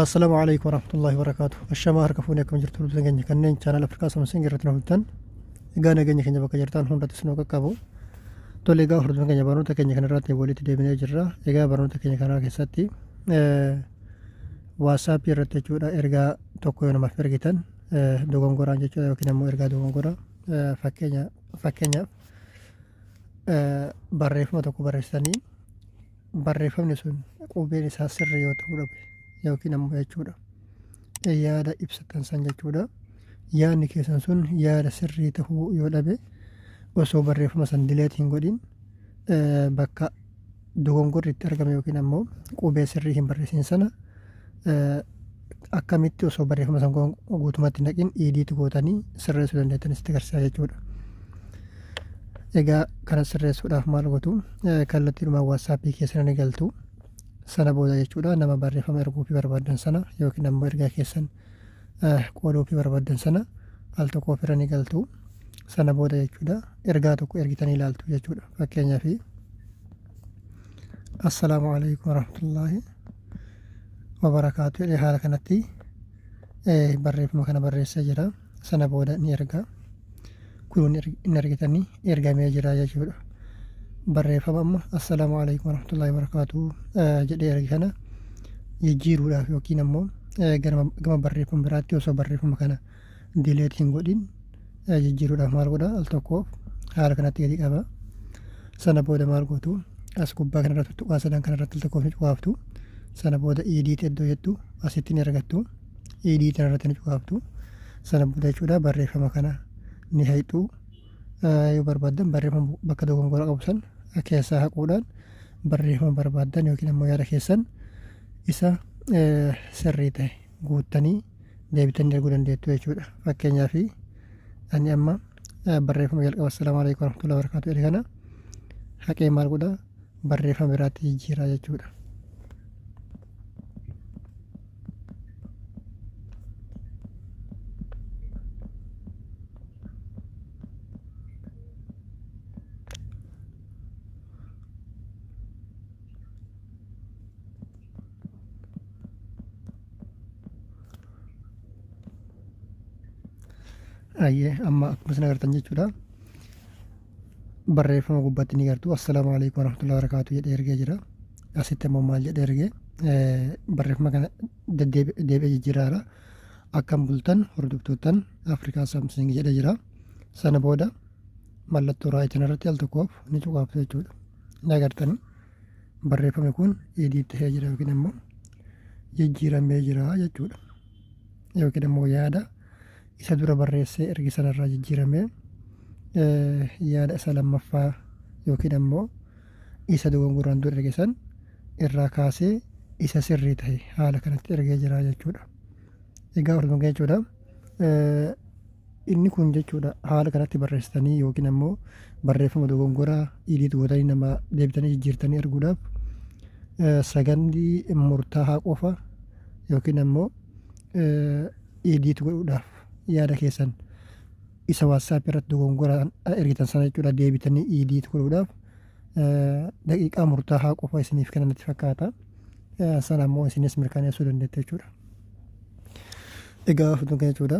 السلام عليكم ورحمة الله وبركاته. الشما هركفوني كم جرتوا بزنجني كنين channel أفريقيا سمسين جرتنا هلتن إجانا جني كنجا بكا جرتان هون رتسنو كابو تولي إجا هرد من كنجا بارون تكنجا كن راتي بولي تدي بني جرا إجا بارون تكنجا كن راكي ساتي واتساب يرتي جودا إرجع توكو يوم مفرقتن دوغون غوران جتوا يمكن أمو إرجع دوغون غورا فكينيا barreef ma tokko barreessanii barreeffamni sun qubeen isaa sirrii yoo ta'uu dhabe yookiin ammoo jechuudha yaada ibsatan san jechuudha yaadni keessan sun yaada sirrii ta'uu yoo dhabe osoo barreeffama san dileet hin godhin bakka dogongorri itti argame yookiin ammoo qubee sirrii hin barreessin sana akkamitti osoo barreeffama san guutumatti naqin idiit gootanii sirreessuu dandeettanis itti agarsiisa jechuudha. Egaa kana sirreessuudhaaf maal gootu kallattiidhuma waatsaappii keessa ni galtu sana booda jechuudha nama barreeffama erguufi barbaadan sana yookiin ammoo ergaa keessan qooduufi barbaadan sana al tokko ofirra ni galtu sana booda jechuudha ergaa tokko ergitanii ilaaltu jechuudha fakkeenyaaf assalaamu alaykum warahmatullaahi wabarakaatu jedhee haala kanatti barreeffama kana barreessee jira sana booda ni ergaa kun in argitanii ergamee jira jechuudha barreeffama amma assalaamu alaykum warahmatullaahi wabarakaatu jedhee ergi kana jijjiiruudhaaf yookiin ammoo gama barreeffama biraatti osoo barreeffama kana dileet hin godhin jijjiiruudhaaf maal godha al tokkoof haala kanatti gadi qaba sana booda maal gootu as gubbaa kanarratti tuqaa sadan kanarratti al tokkoof ni cufaaftu sana booda idiit iddoo jettu asitti ni argattu idiit irratti ni cufaaftu sana booda jechuudha barreeffama kana ni hayxu yoo barbaadan barreeffama bakka dogongora qabu san keessaa haquudhaan barreeffama barbaadan yookiin ammoo yaada keessan isa sirrii ta'e guuttanii deebitanii erguu dandeettu jechuudha fakkeenyaaf ani amma barreeffama jalqaba assalaamu alaykum warahmatullaahi wabarakaatu jedhe kana haqee maal godha barreeffama biraatti jijjiiraa jechuudha. Ayyee amma akkuma isin agartan jechuudha barreeffama gubbaatti ni gartuu assalaamu alaykum warahmatullaahi wabarakaatu jedhee ergee jira asitti ammoo maal jedhee ergee barreeffama kana deebi'ee jijjiiraara akkam bultan hordoftoottan Afrikaa Samsung jedhee jira sana booda mallattoo raayitiin irratti al tokkoof ni cuqaaftu jechuudha ni agartanii barreeffamni kun idiit ta'ee jira yookiin ammoo jijjiiramee jira jechuudha yookiin ammoo yaada isa dura barreessee ergi sanarraa jijjiiramee yaada isa lammaffaa yookiin ammoo isa dogongoraan dura erge san irraa kaasee isa sirrii ta'e haala kanatti ergee jira jechuudha. Egaa ormaa jechuudha inni kun jechuudha haala kanatti barreessitanii yookiin ammoo barreeffama dogongoraa idiit gootanii nama deebitanii jijjiirtanii erguudhaaf sagandii murtaa'aa qofa yookiin ammoo idiit godhuudhaaf yaada keessan isa waatsaap irratti dogongoraan ergitan sana jechuudha deebitanii idiit godhuudhaaf daqiiqaa murtaa'aa qofa isiniif kennanitti fakkaata sana ammoo isinis mirkaneessuu dandeettu jechuudha. Egaa fuuldura kana jechuudha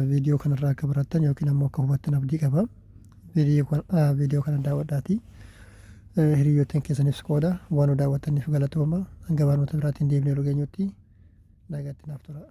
viidiyoo kanarraa akka barattan yookiin ammoo akka hubattan abdii qaba viidiyoo kana daawwadhaatii hiriyoottan keessaniif qooda waan daawwattaniif galatooma hanga barnoota biraatiin deebinee dhugeenyutti nagaatti naaf tura.